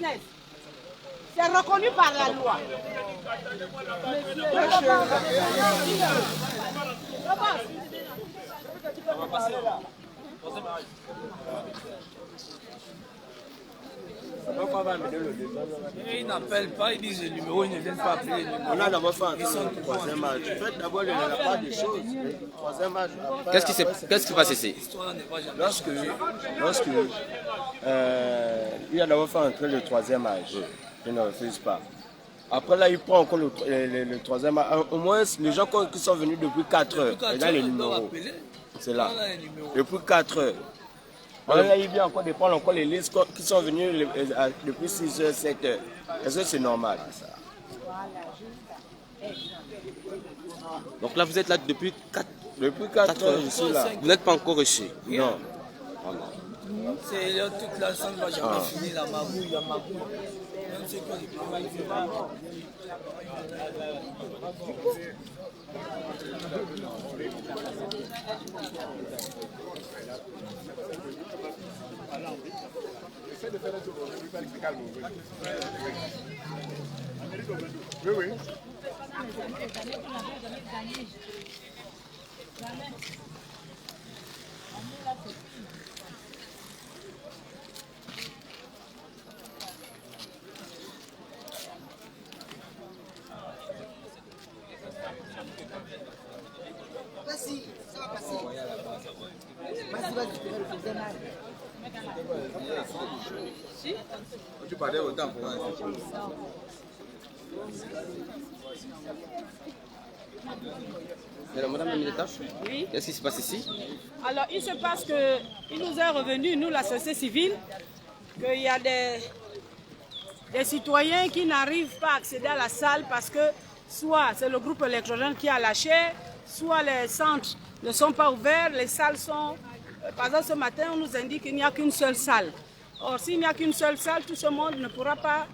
business. C'est reconnu par la loi. Ils n'appellent pas, ils disent le numéro, ils ne viennent pas appeler. On a d'abord fait un troisième match. Faites d'abord la part des choses. Troisième match. Qu'est-ce qui va cesser? Lorsque il a d'abord fait entrer le troisième match, je ne refuse pas. Après là, il prend encore le troisième match. Au moins, les gens qui sont venus depuis 4 heures, regarde les numéros. C'est là. Depuis 4 heures. Là, il vient encore de prendre encore les listes qui sont venus depuis 6 heures, 7 heures. Est-ce que c'est normal? Donc là, vous êtes là depuis 4 heures, je suis là. Vous n'êtes pas encore reçu? Non. C'est toute la salle va jamais finir la magouille, la magouille. Même ceux qui Oui, oui. Vas-y, ça va passer. Vas-y, si? Tu parlais autant pour moi. Madame Aminata, oui. Qu'est-ce qui se passe ici? Alors, il se passe qu'il nous est revenu, nous, la société civile, qu'il y a des citoyens qui n'arrivent pas à accéder à la salle parce que soit c'est le groupe électrogène qui a lâché, soit les centres ne sont pas ouverts, les salles sont... Par exemple, ce matin, on nous indique qu'il n'y a qu'une seule salle. Or, s'il n'y a qu'une seule salle, tout ce monde ne pourra pas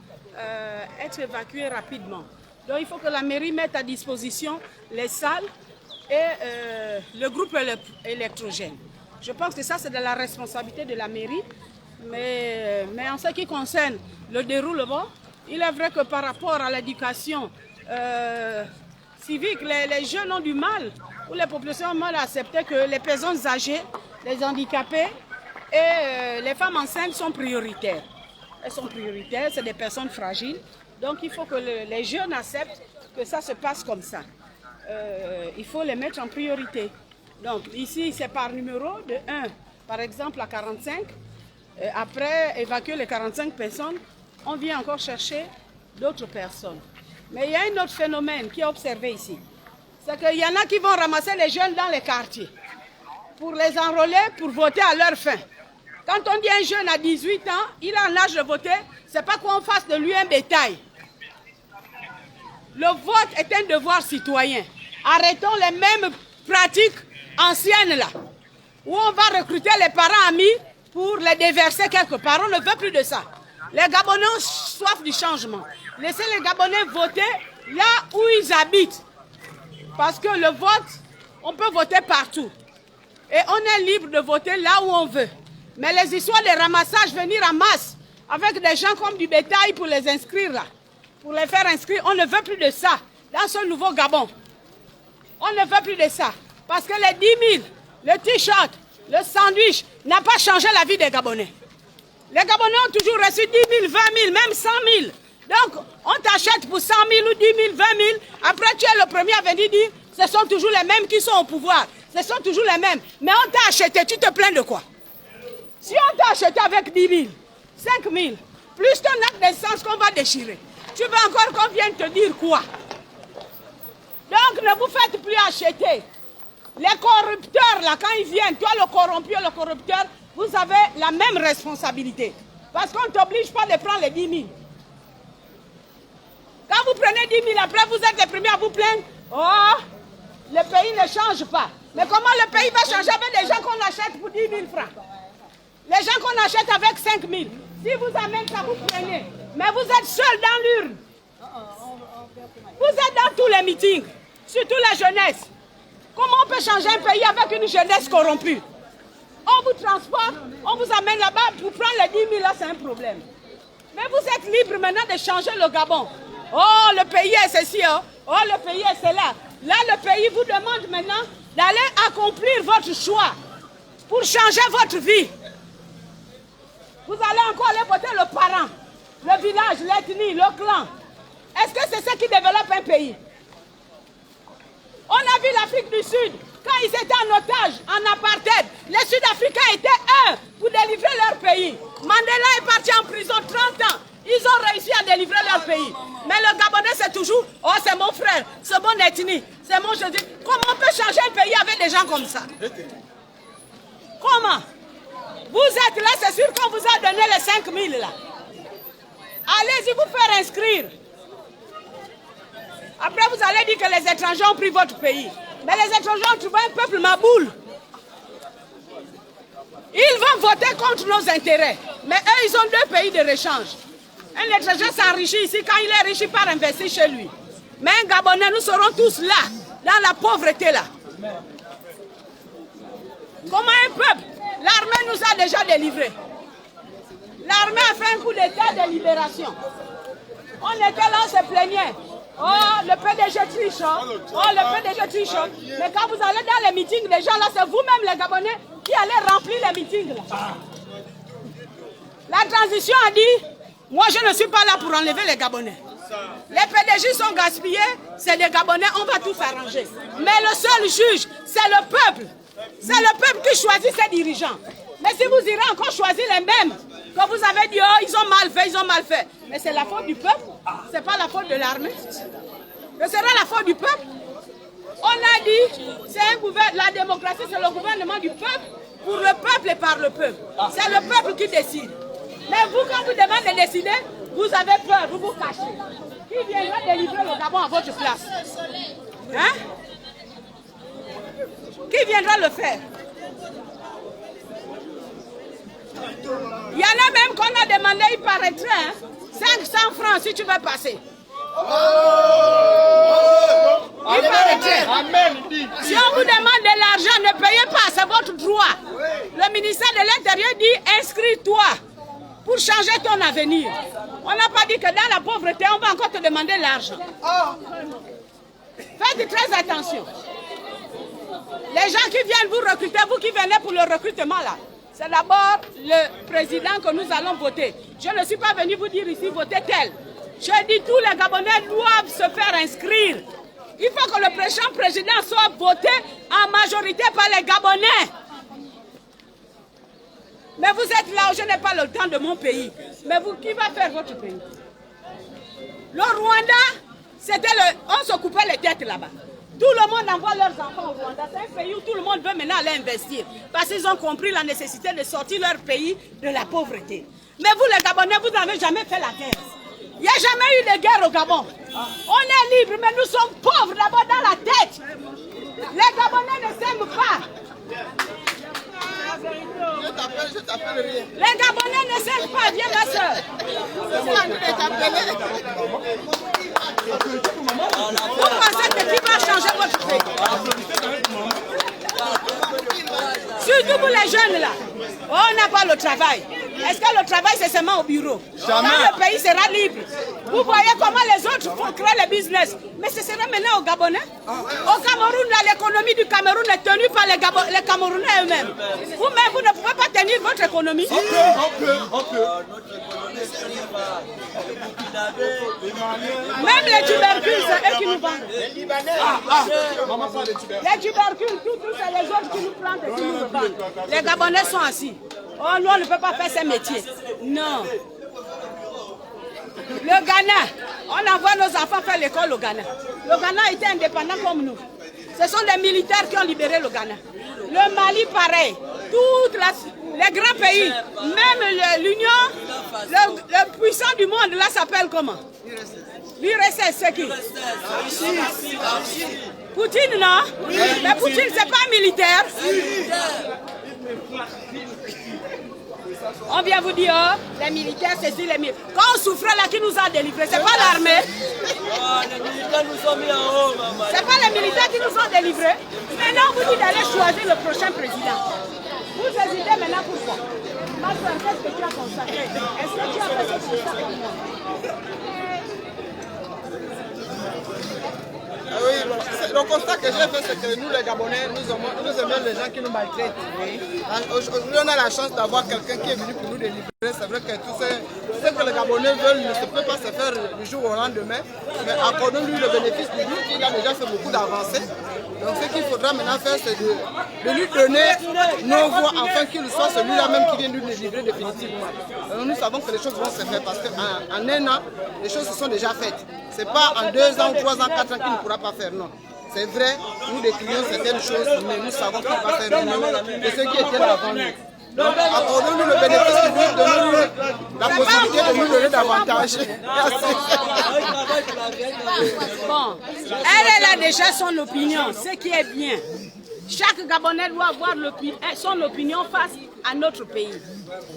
être évacué rapidement. Donc, il faut que la mairie mette à disposition les salles et le groupe électrogène. Je pense que ça, c'est de la responsabilité de la mairie. Mais en ce qui concerne le déroulement, il est vrai que par rapport à l'éducation civique, les jeunes ont du mal, ou les populations ont mal à accepter que les personnes âgées, les handicapés et les femmes enceintes sont prioritaires. Elles sont prioritaires, c'est des personnes fragiles. Donc il faut que les jeunes acceptent que ça se passe comme ça. Il faut les mettre en priorité. Donc ici, c'est par numéro de 1, par exemple à 45. Après évacuer les 45 personnes, on vient encore chercher d'autres personnes. Mais il y a un autre phénomène qui est observé ici. C'est qu'il y en a qui vont ramasser les jeunes dans les quartiers pour les enrôler, pour voter à leur fin. Quand on dit un jeune à 18 ans, il a l'âge de voter, c'est pas qu'on fasse de lui un bétail. Le vote est un devoir citoyen. Arrêtons les mêmes pratiques anciennes là, où on va recruter les parents amis pour les déverser quelque part. On ne veut plus de ça. Les Gabonais ont soif du changement. Laissez les Gabonais voter là où ils habitent. Parce que le vote, on peut voter partout. Et on est libre de voter là où on veut. Mais les histoires de ramassage, venir en masse, avec des gens comme du bétail pour les inscrire là, pour les faire inscrire, on ne veut plus de ça dans ce nouveau Gabon. On ne veut plus de ça. Parce que les 10 000, le t-shirt, le sandwich n'a pas changé la vie des Gabonais. Les Gabonais ont toujours reçu 10 000, 20 000, même 100 000. Donc, on t'achète pour 100 000 ou 10 000, 20 000. Après, tu es le premier à venir dire, ce sont toujours les mêmes qui sont au pouvoir. Ce sont toujours les mêmes. Mais on t'a acheté, tu te plains de quoi? Si on t'a acheté avec 10 000, 5 000, plus ton acte d'essence qu'on va déchirer, tu veux encore qu'on vienne te dire quoi? Donc, ne vous faites plus acheter. Les corrupteurs, là, quand ils viennent, toi le corrompu et le corrupteur, vous avez la même responsabilité. Parce qu'on ne t'oblige pas de prendre les 10 000. Quand vous prenez 10 000, après vous êtes les premiers à vous plaindre. Oh, le pays ne change pas. Mais comment le pays va changer avec des gens qu'on achète pour 10 000 francs? Les gens qu'on achète avec 5 000. Si vous amènez ça, vous prenez. Mais vous êtes seul dans l'urne. Vous êtes dans tous les meetings, surtout la jeunesse. Comment on peut changer un pays avec une jeunesse corrompue? On vous transporte, on vous amène là-bas pour prendre les 10 000, là c'est un problème. Mais vous êtes libre maintenant de changer le Gabon. Oh, le pays est ceci, oh, le pays est cela. Là, le pays vous demande maintenant d'aller accomplir votre choix pour changer votre vie. Vous allez encore aller voter le parent, le village, l'ethnie, le clan. Est-ce que c'est ça qui développe un pays? On a vu l'Afrique du Sud, quand ils étaient en otage, en apartheid, les Sud-Africains étaient un pour délivrer leur pays. Mandela est parti en prison 30 ans. Ils ont réussi à délivrer leur pays. Mais le Gabonais, c'est toujours, oh, c'est mon frère, c'est mon ethnie, c'est mon Jésus. Comment on peut changer un pays avec des gens comme ça? Comment? Vous êtes là, c'est sûr qu'on vous a donné les 5 000 là. Allez-y vous faire inscrire. Après, vous allez dire que les étrangers ont pris votre pays. Mais les étrangers ont trouvé un peuple maboule. Ils vont voter contre nos intérêts. Mais eux, ils ont 2 pays de réchange. Un étranger s'enrichit ici, quand il est riche, il part investir chez lui. Mais un Gabonais, nous serons tous là, dans la pauvreté là. Comment un peuple? L'armée nous a déjà délivrés. L'armée a fait un coup d'état de libération. On était là, on se plaignait. Oh, le PDG triche. Oh, le PDG triche. Mais quand vous allez dans les meetings des gens là, c'est vous-même les Gabonais qui allez remplir les meetings là. La transition a dit, moi je ne suis pas là pour enlever les Gabonais. Les PDG sont gaspillés, c'est des Gabonais, on va tout s'arranger. Mais le seul juge, c'est le peuple. C'est le peuple qui choisit ses dirigeants. Mais si vous irez encore choisir les mêmes, que vous avez dit, oh, ils ont mal fait, ils ont mal fait. Mais c'est la faute du peuple, ce n'est pas la faute de l'armée. Ce sera la faute du peuple. On a dit, c'est la démocratie, c'est le gouvernement du peuple, pour le peuple et par le peuple. C'est le peuple qui décide. Mais vous, quand vous demandez de décider, vous avez peur, vous vous cachez. Qui viendra délivrer le Gabon à votre place? Hein? Qui viendra le faire? Il y en a même qu'on a demandé, il paraîtrait, hein, 500 francs si tu veux passer. Il paraîtrait. Si on vous demande de l'argent, ne payez pas, c'est votre droit. Le ministère de l'Intérieur dit, inscris-toi pour changer ton avenir. On n'a pas dit que dans la pauvreté, on va encore te demander l'argent. Faites très attention. Les gens qui viennent vous recruter, vous qui venez pour le recrutement là, c'est d'abord le président que nous allons voter. Je ne suis pas venu vous dire ici, votez tel. Je dis tous les Gabonais doivent se faire inscrire. Il faut que le prochain président soit voté en majorité par les Gabonais. Mais vous êtes là où je n'ai pas le temps de mon pays. Mais vous, qui va faire votre pays? Le Rwanda, on se coupait les têtes là-bas. Tout le monde envoie leurs enfants au Rwanda. C'est un pays où tout le monde veut maintenant aller investir. Parce qu'ils ont compris la nécessité de sortir leur pays de la pauvreté. Mais vous les Gabonais, vous n'avez jamais fait la guerre. Il n'y a jamais eu de guerre au Gabon. On est libre, mais nous sommes pauvres d'abord dans la tête. Les Gabonais ne s'aiment pas. Les Gabonais ne s'aiment pas, viens ma soeur. Vous pensez que qui va changer votre pays? Surtout pour les jeunes là. On n'a pas le travail. Est-ce que le travail c'est seulement au bureau? Jamais. Quand le pays sera libre, vous voyez comment les autres font créer le business. Mais ce sera maintenant aux Gabonais. Au Cameroun, l'économie du Cameroun est tenue par les Camerounais eux-mêmes. Vous-même, vous ne pouvez pas tenir votre économie. Même les tubercules, c'est eux qui nous vendent. Les tubercules, tout c'est les autres qui nous plantent et qui nous vendent. Les Gabonais sont assis. Oh, nous, on ne peut pas faire ces métiers. Non. Le Ghana, on envoie nos enfants faire l'école au Ghana. Le Ghana était indépendant comme nous. Ce sont des militaires qui ont libéré le Ghana. Le Mali, pareil. Les grands pays, même l'Union, le puissant du monde, là, s'appelle comment? L'URSS, c'est qui? Poutine, non? Mais Poutine, c'est pas militaire. On vient vous dire, oh, les militaires, c'est si les militaires. Quand on souffrait là, qui nous a délivrés? C'est pas l'armée. Les militaires nous ont mis en haut, maman. C'est pas les militaires qui nous ont délivrés. Maintenant, on vous dit d'aller choisir le prochain président. Vous hésitez maintenant pourquoi? Ma soeur, qu'est-ce que tu as constaté? Est-ce que tu as fait ce constat comme moi? Oui, le constat que j'ai fait, c'est que nous les Gabonais, nous aimons les gens qui nous maltraitent. Oui. Aujourd'hui, on a la chance d'avoir quelqu'un qui est venu pour nous délivrer. C'est vrai que tout ce que les Gabonais veulent ne se peut pas se faire du jour au lendemain. Mais accordons-lui le bénéfice du doute, il a déjà fait beaucoup d'avancées. Donc ce qu'il faudra maintenant faire, c'est de lui donner nos voix, afin qu'il soit celui-là même qui vient nous délivrer définitivement. Alors, nous savons que les choses vont se faire parce qu'en un an, les choses se sont déjà faites. Ce n'est pas en 2 ans, 3 ans, 4 ans qu'il ne pourra pas faire, non. C'est vrai, nous décrions certaines choses, mais nous savons qu'il va faire mieux que ceux qui étaient là avant nous. Donc, accordons-nous le bénéfice du doute, donnons-nous la possibilité de nous donner davantage. Bon, elle a déjà son opinion, ce qui est bien. Chaque Gabonais doit avoir son opinion face à notre pays.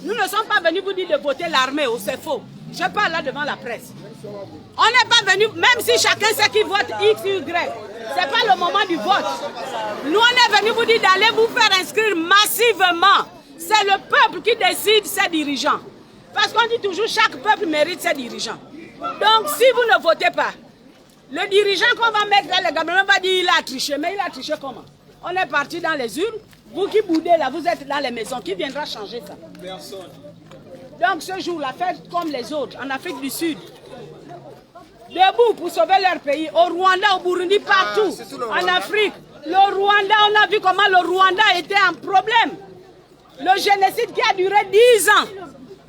Nous ne sommes pas venus vous dire de voter l'armée, c'est faux. Je parle là devant la presse. On n'est pas venu, même si chacun sait qui vote X ou Y, ce n'est pas le moment du vote. Nous, on est venu vous dire d'aller vous faire inscrire massivement. C'est le peuple qui décide ses dirigeants. Parce qu'on dit toujours chaque peuple mérite ses dirigeants. Donc, si vous ne votez pas, le dirigeant qu'on va mettre dans le Gabon va dire il a triché. Mais il a triché comment? On est parti dans les urnes. Vous qui boudez là, vous êtes dans les maisons. Qui viendra changer ça? Personne. Donc ce jour-là, faites comme les autres, en Afrique du Sud. Debout pour sauver leur pays. Au Rwanda, au Burundi, partout. En Afrique. Le Rwanda, on a vu comment le Rwanda était un problème. Le génocide qui a duré 10 ans.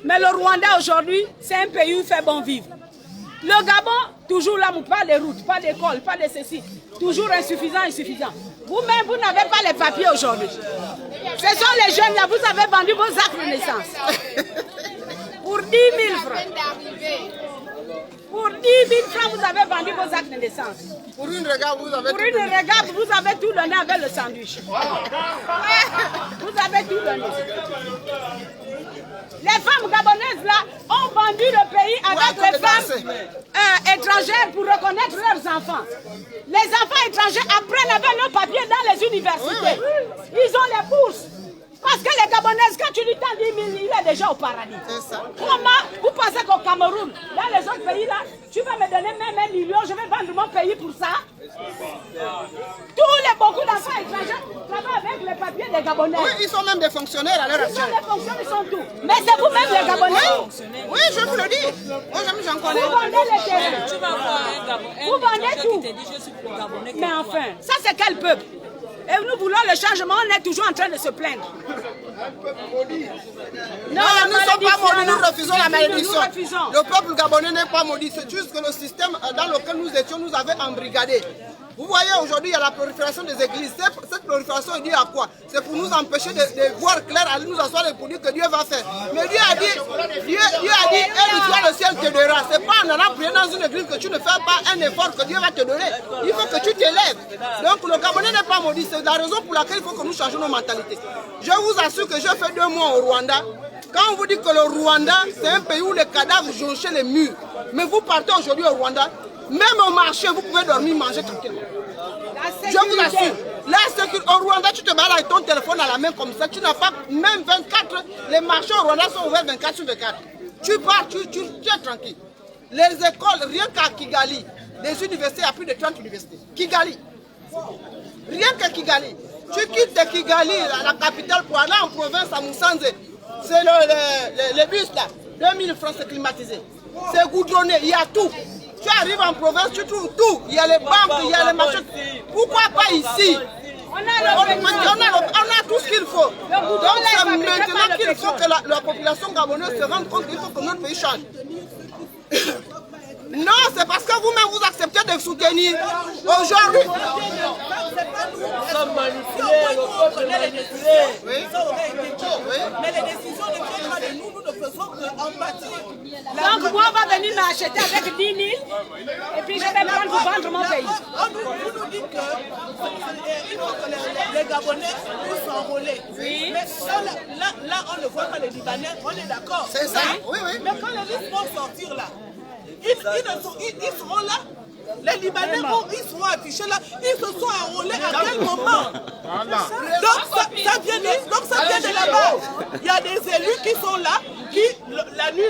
Mais le Rwanda aujourd'hui, c'est un pays où il fait bon vivre. Le Gabon, toujours là, pas de routes, pas d'école, pas de ceci. Toujours insuffisant. Vous-même, vous n'avez pas les papiers aujourd'hui. Ce sont les jeunes là, vous avez vendu vos actes de naissance. Pour 10 000 francs. Pour 10 000 francs, vous avez vendu vos actes de naissance. Pour une regard, vous avez vous avez tout donné avec le sandwich. Vous avez tout donné. Les femmes gabonaises là ont vendu le pays avec les femmes étrangères pour reconnaître leurs enfants. Les enfants étrangers apprennent avec leurs papiers dans les universités. Ils ont les bourses. Parce que les Gabonaises, quand tu lui tends 10 000, il est déjà au paradis. Comment vous pensez qu'au Cameroun, dans les autres pays là, tu vas me donner même 1 million, je vais vendre mon pays pour ça? Beaucoup d'enfants étrangers travaillent avec les papiers des Gabonais. Oui, ils sont même des fonctionnaires à l'heure actuelle. Ils sont des fonctionnaires, ils sont tout. Mais c'est vous-même les Gabonais. Oui, je vous le dis. Moi, j'en connais. Vous vendez les terrains. Tu vas voir un Gabonais. Vous vendez tout. Qui te dit, je suis pour Gabonais. Mais enfin, ça c'est quel peuple? Et nous voulons le changement, on est toujours en train de se plaindre. Non, nous ne sommes pas maudits, nous refusons la malédiction. Le peuple gabonais n'est pas maudit, c'est juste que le système dans lequel nous étions nous avait embrigadés. Vous voyez, aujourd'hui, il y a la prolifération des églises. Cette prolifération est due à quoi? C'est pour nous empêcher de voir clair, aller nous asseoir et pour dire que Dieu va faire. Mais Dieu a dit, et toi le ciel te donnera. Ce n'est pas en allant prier dans une église que tu ne fais pas un effort que Dieu va te donner. Il faut que tu t'élèves. Donc le Gabonais n'est pas maudit. C'est la raison pour laquelle il faut que nous changions nos mentalités. Je vous assure que j'ai fait 2 mois au Rwanda. Quand on vous dit que le Rwanda, c'est un pays où les cadavres jonchaient les murs. Mais vous partez aujourd'hui au Rwanda, même au marché, vous pouvez dormir, manger tranquillement. Je vous assure. Là, au Rwanda, tu te balades avec ton téléphone à la main comme ça. Tu n'as pas même 24. Les marchés au Rwanda sont ouverts 24 sur 24. Tu pars, tu es tranquille. Les écoles, rien qu'à Kigali, les universités, il y a plus de 30 universités. Kigali. Rien qu'à Kigali. Tu quittes Kigali, la capitale, pour aller en province à Moussanze. C'est le bus là. 2000 francs, c'est climatisé. C'est goudronné, il y a tout. Tu arrives en province, tu trouves tout. Il y a les banques, il y a les marchés. Pourquoi pas ici? On a tout ce qu'il faut. Donc c'est maintenant qu'il faut que la population gabonaise se rende compte qu'il faut que notre pays change. Non, c'est parce que vous-même vous acceptez de soutenir. Aujourd'hui, nous sommes manipulés, le peuple est manipulé. Mais les décisions ne viennent pas de nous, nous ne faisons qu'en bâtir. Donc moi, on va venir m'acheter avec 10 000 et puis je vais prendre pour vendre mon pays. Vous nous dites qu'il faut que les Gabonais puissent s'enrôler. Oui. Mais là, on ne voit pas les Libanais, on est d'accord. C'est ça, oui. Mais quand les risques vont sortir là, ils seront là. Les Libanais, ils seront affichés là. Ils se sont enrôlés à quel moment? Donc ça vient de là-bas. Il y a des élus qui sont là, qui, la nuit,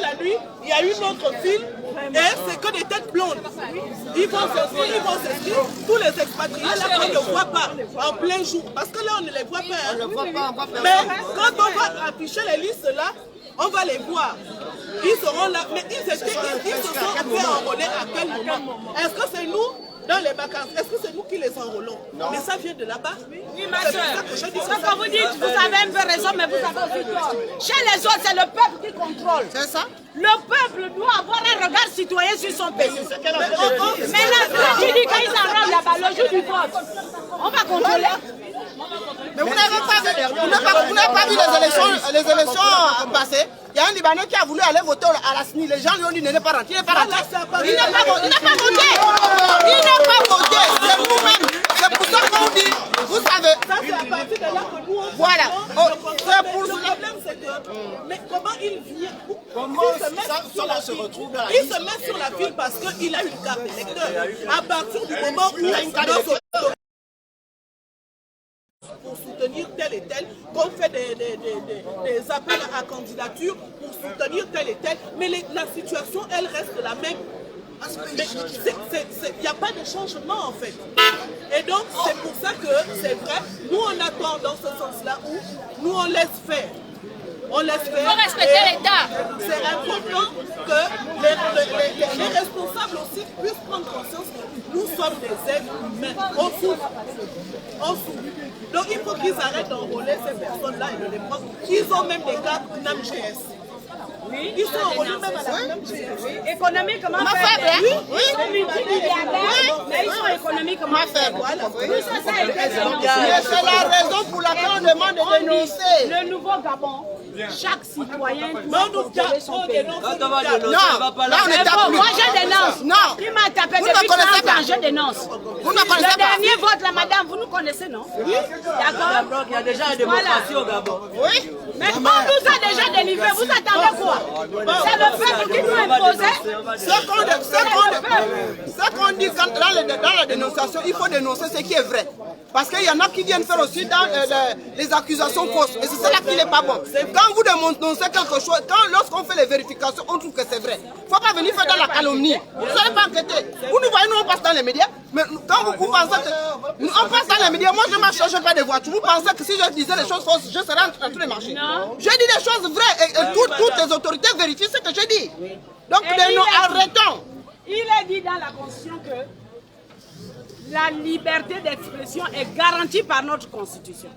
il y a une autre file, et c'est que des têtes blondes. Ils vont s'inscrire. Tous les expatriés là, on ne voit pas en plein jour. Parce que là, on ne les voit pas. Hein. Mais quand on va afficher les listes là, on va les voir. Ils seront là. Mais ils se sont fait enrôler à quel moment? Est-ce que c'est nous dans les vacances? Est-ce que c'est nous qui les enrôlons? Mais ça vient de là-bas. Oui, ma soeur. Ce que vous dites, vous avez un peu raison, mais vous avez aussi tort. Chez les autres, c'est le peuple qui contrôle. C'est ça? Le peuple doit avoir un regard citoyen sur son pays. Mais là, tu dis qu'ils s'enrôlent là-bas, le jour du vote, on va contrôler. Mais vous n'avez pas vu les élections passées. Il y a un Libanais qui a voulu aller voter à la SNI. Les gens lui ont dit ne pas rentrer. Il n'est pas rentré. Il n'a pas voté. C'est nous-mêmes. C'est pour ça qu'on dit, vous savez. Ça, c'est à partir de là que nous, on voilà. C'est pour le problème, c'est que. Mais comment il vient? Il se met sur la file parce qu'il a une carte d'électeur. À partir du moment où il a une carte d'électeur, pour soutenir tel et tel, qu'on fait des appels à candidature pour soutenir tel et tel, mais la situation, elle reste la même. Il n'y a pas de changement en fait. Et donc, c'est pour ça que c'est vrai, nous on attend dans ce sens-là où nous on laisse faire. On laisse faire. Il faut respecter l'État. C'est important que les responsables aussi puissent prendre conscience que nous sommes des êtres humains. On souffre. Donc il faut qu'ils arrêtent d'enrôler ces personnes-là et de les prendre. Ils ont même des cartes NAMGS. Oui, ils sont enrôlés même à la NAMGS. Économiquement faible, hein? Oui. Mais ils sont économiquement faibles. C'est la raison pour laquelle on demande de dénoncer. Le nouveau Gabon, chaque citoyen doit contrôler son pays. Non, là on est tapé. Moi je dénonce. Non. Qui m'a tapé Vous depuis 30 ne connaissez pas. ans, je dénonce. Vous ne connaissez Le pas. dernier vote, la madame, vous nous connaissez, non? Oui. D'accord. Il y a déjà une démocratie au Gabon. Oui. Mais on nous a déjà délivré, vous attendez quoi? C'est le peuple qui nous imposait. Ce qu'on dit dans la dénonciation, il faut dénoncer ce qui est vrai. Parce qu'il y en a qui viennent faire aussi dans les accusations fausses. Et c'est cela qui n'est pas bon. Quand vous dénoncez quelque chose, lorsqu'on fait les vérifications, on trouve que c'est vrai. Il ne faut pas venir faire dans la calomnie. Vous n'allez pas enquêter. Vous nous voyez, nous on passe dans les médias. Mais quand vous pensez que on passe dans les médias, moi je ne m'achète pas de voiture. Vous pensez que si je disais les choses fausses, je serais en train de marcher. Je dis des choses vraies et toutes les autorités vérifient ce que je dis. Donc arrêtons. Il est dit dans la Constitution que la liberté d'expression est garantie par notre Constitution.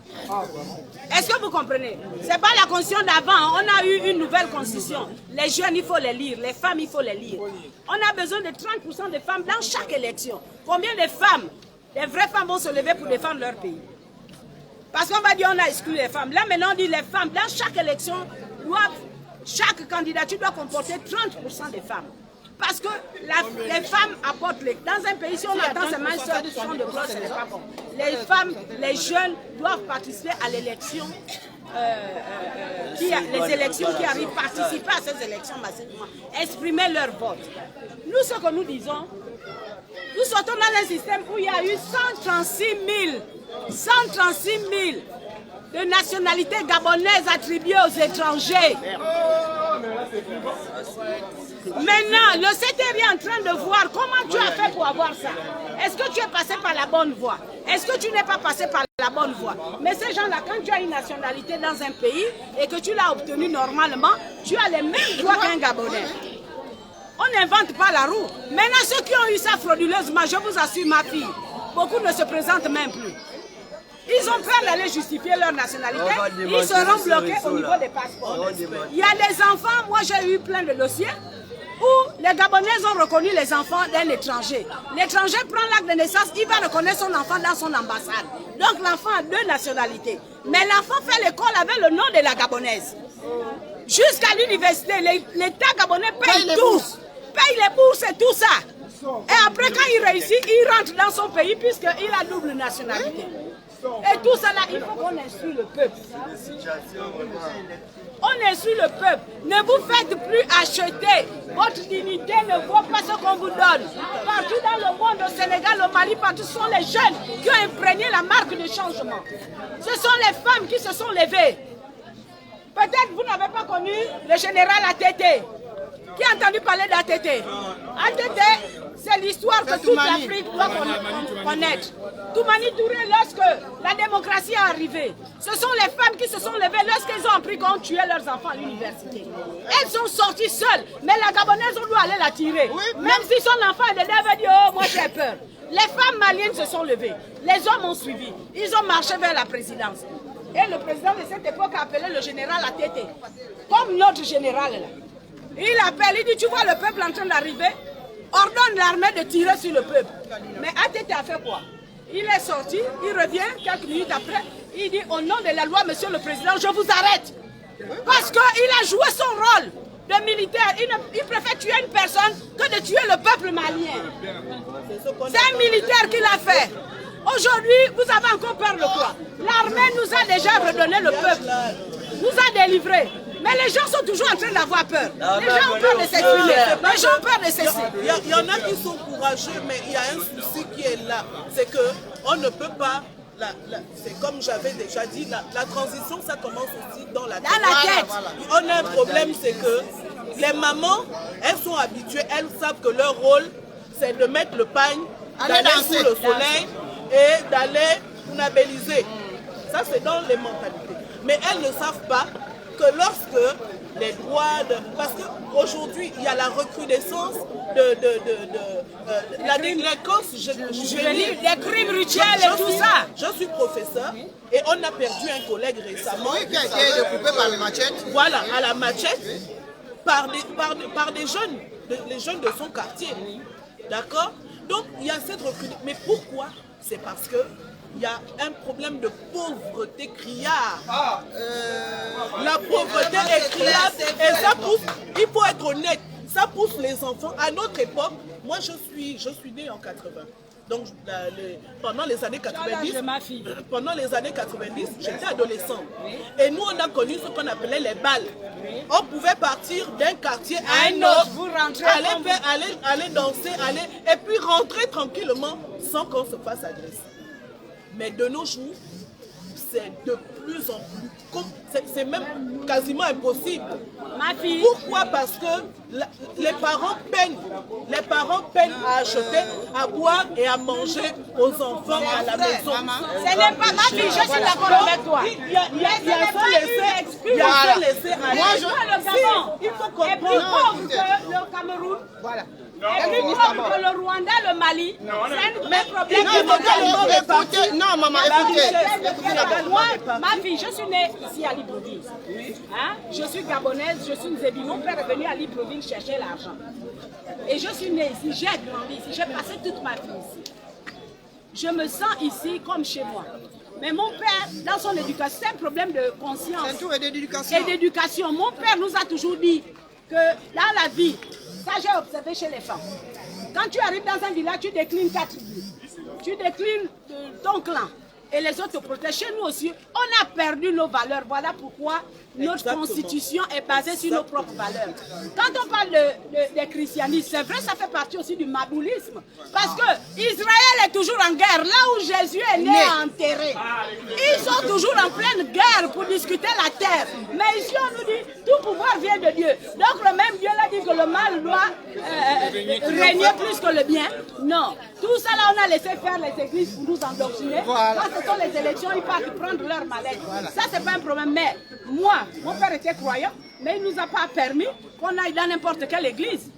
Est-ce que vous comprenez? Ce n'est pas la Constitution d'avant. On a eu une nouvelle Constitution. Les jeunes, il faut les lire. Les femmes, il faut les lire. On a besoin de 30% de femmes dans chaque élection. Combien de femmes, les vraies femmes vont se lever pour défendre leur pays? Parce qu'on va dire on a exclu les femmes. Là maintenant on dit les femmes, dans chaque élection, chaque candidature doit comporter 30% de femmes. Parce que les femmes apportent dans un pays, si on attend seulement un seul son de cloche, ce n'est pas bon. Les femmes, les jeunes doivent participer à l'élection, les élections qui arrivent, participer à ces élections massivement, exprimer leur vote. Nous, ce que nous disons, nous sortons dans un système où il y a eu 136 000 de nationalités gabonaises attribuées aux étrangers. Maintenant, le CTR est en train de voir comment tu as fait pour avoir ça. Est-ce que tu es passé par la bonne voie? Est-ce que tu n'es pas passé par la bonne voie? Mais ces gens-là, quand tu as une nationalité dans un pays et que tu l'as obtenue normalement, tu as les mêmes droits qu'un Gabonais. On n'invente pas la roue. Maintenant, ceux qui ont eu ça frauduleusement, je vous assure, ma fille, beaucoup ne se présentent même plus. Ils ont peur d'aller justifier leur nationalité. Ils seront bloqués au niveau des passeports. Il y a des enfants, moi j'ai eu plein de dossiers, où les Gabonais ont reconnu les enfants d'un étranger. L'étranger prend l'acte de naissance, il va reconnaître son enfant dans son ambassade. Donc l'enfant a 2 nationalités. Mais l'enfant fait l'école avec le nom de la Gabonaise. Jusqu'à l'université, l'État gabonais paye tout. Paye les bourses et tout ça. Et après, quand il réussit, il rentre dans son pays puisqu'il a double nationalité. Et tout ça là, il faut qu'on instruise le peuple. On instruit le peuple. Ne vous faites plus acheter. Votre dignité ne vaut pas ce qu'on vous donne. Partout dans le monde, au Sénégal, au Mali, partout, ce sont les jeunes qui ont imprégné la marque de changement. Ce sont les femmes qui se sont levées. Peut-être vous n'avez pas connu le général ATT. Qui a entendu parler d'ATT? ATT, c'est l'histoire que toute l'Afrique doit connaître. Toumani Touré, lorsque la démocratie est arrivée, ce sont les femmes qui se sont levées lorsqu'elles ont appris qu'on tuait leurs enfants à l'université. Elles sont sorties seules, mais la Gabonaise, on doit aller la tirer. Même si son enfant est dedans, elle va dire, oh, moi j'ai peur. Les femmes maliennes se sont levées, les hommes ont suivi, ils ont marché vers la présidence. Et le président de cette époque a appelé le général ATT, comme notre général là. Il appelle, il dit, tu vois le peuple en train d'arriver, ordonne l'armée de tirer sur le peuple. Mais ATT a fait quoi? Il est sorti, il revient quelques minutes après, il dit, au nom de la loi, monsieur le président, je vous arrête. Parce qu'il a joué son rôle de militaire. Il préfère tuer une personne que de tuer le peuple malien. C'est un militaire qui l'a fait. Aujourd'hui, vous avez encore peur de quoi? L'armée nous a déjà redonné le peuple, nous a délivrés. Mais les gens sont toujours en train d'avoir peur. Les gens ont peur de s'exprimer. Les gens ont peur de cesser. Il y en a qui sont courageux, mais il y a un souci qui est là. C'est qu'on ne peut pas... C'est comme j'avais déjà dit, la transition, ça commence aussi dans la tête. Dans la tête. On a un problème, c'est que les mamans, elles sont habituées, elles savent que leur rôle, c'est de mettre le pagne, d'aller sous le soleil et d'aller nabelliser. Ça, c'est dans les mentalités. Mais elles ne savent pas que lorsque les droits de... Parce qu'aujourd'hui, il y a la recrudescence de la délinquance juvénile, des crimes rituels et tout ça. Je suis professeur et on a perdu un collègue récemment. Oui, qui a été découpé par les machettes. Voilà, à la machette, par des jeunes, les jeunes de son quartier. D'accord? Donc, il y a cette recrudescence. Mais pourquoi? C'est parce que il y a un problème de pauvreté criard. La pauvreté est criarde et ça pousse, il faut être honnête, ça pousse les enfants. À notre époque, moi je suis né en 80. Donc pendant les années 90, j'étais adolescent. Et nous on a connu ce qu'on appelait les balles. On pouvait partir d'un quartier à un autre, aller danser, et puis rentrer tranquillement sans qu'on se fasse agresser. Mais de nos jours, c'est de plus en plus, c'est même quasiment impossible. Ma fille. Pourquoi? Parce que les parents peinent à acheter, à boire et à manger aux enfants à la maison. Ce n'est pas ma fille, je suis d'accord avec toi. Il y a ça laisser aller. Il faut comprendre. Est plus pauvre que le Cameroun. Voilà. Et plus pauvre que le Rwanda, le Mali. C'est un vrai problème. Non, maman, écoutez. Moi, ma fille, je suis née ici à Libreville. Hein? Je suis gabonaise, je suis Nzébi. Mon père est venu à Libreville chercher l'argent. Et je suis née ici, j'ai grandi ici, j'ai passé toute ma vie ici. Je me sens ici comme chez moi. Mais mon père, dans son éducation, c'est un problème de conscience et d'éducation. Mon père nous a toujours dit que dans la vie, ça j'ai observé chez les femmes. Quand tu arrives dans un village, tu déclines 4 tribus. Tu déclines ton clan. Et les autres te protègent. Chez nous aussi, on a perdu nos valeurs. Voilà pourquoi notre constitution est basée sur nos propres valeurs. Quand on parle de christianisme, c'est vrai, ça fait partie aussi du maboulisme. Parce que Israël est toujours en guerre. Là où Jésus est né, enterré. Ils sont toujours en pleine guerre pour discuter la terre. Mais ici, on nous dit, tout pouvoir vient de Dieu. Donc le même Dieu l'a dit que le mal doit régner plus que le bien. Non. Tout ça, là, on a laissé faire les églises pour nous endoctriner. Voilà. Quand ce sont les élections, ils partent prendre leur maladie. Voilà. Ça, c'est pas un problème. Mais moi, mon père était croyant, mais il ne nous a pas permis qu'on aille dans n'importe quelle église.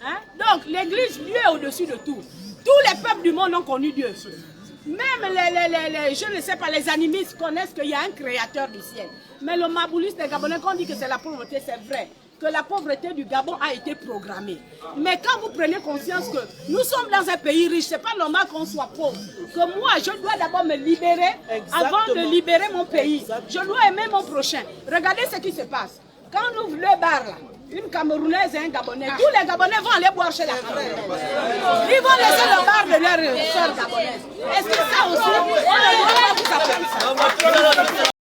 Hein? Donc, l'église, Dieu est au-dessus de tout. Tous les peuples du monde ont connu Dieu. Même je ne sais pas, les animistes connaissent qu'il y a un créateur du ciel. Mais le mabouliste des Gabonais, quand on dit que c'est la pauvreté, c'est vrai. Que la pauvreté du Gabon a été programmée. Mais quand vous prenez conscience que nous sommes dans un pays riche, c'est pas normal qu'on soit pauvre. Que moi, je dois d'abord me libérer avant de libérer mon pays. Je dois aimer mon prochain. Regardez ce qui se passe. Quand on ouvre le bar là, Une Camerounaise et un Gabonais. Tous les Gabonais vont aller boire chez la Camerounaise. Ils vont laisser le bar de leur sœur gabonaise. Est-ce que ça aussi, on ne doit pas vous appeler?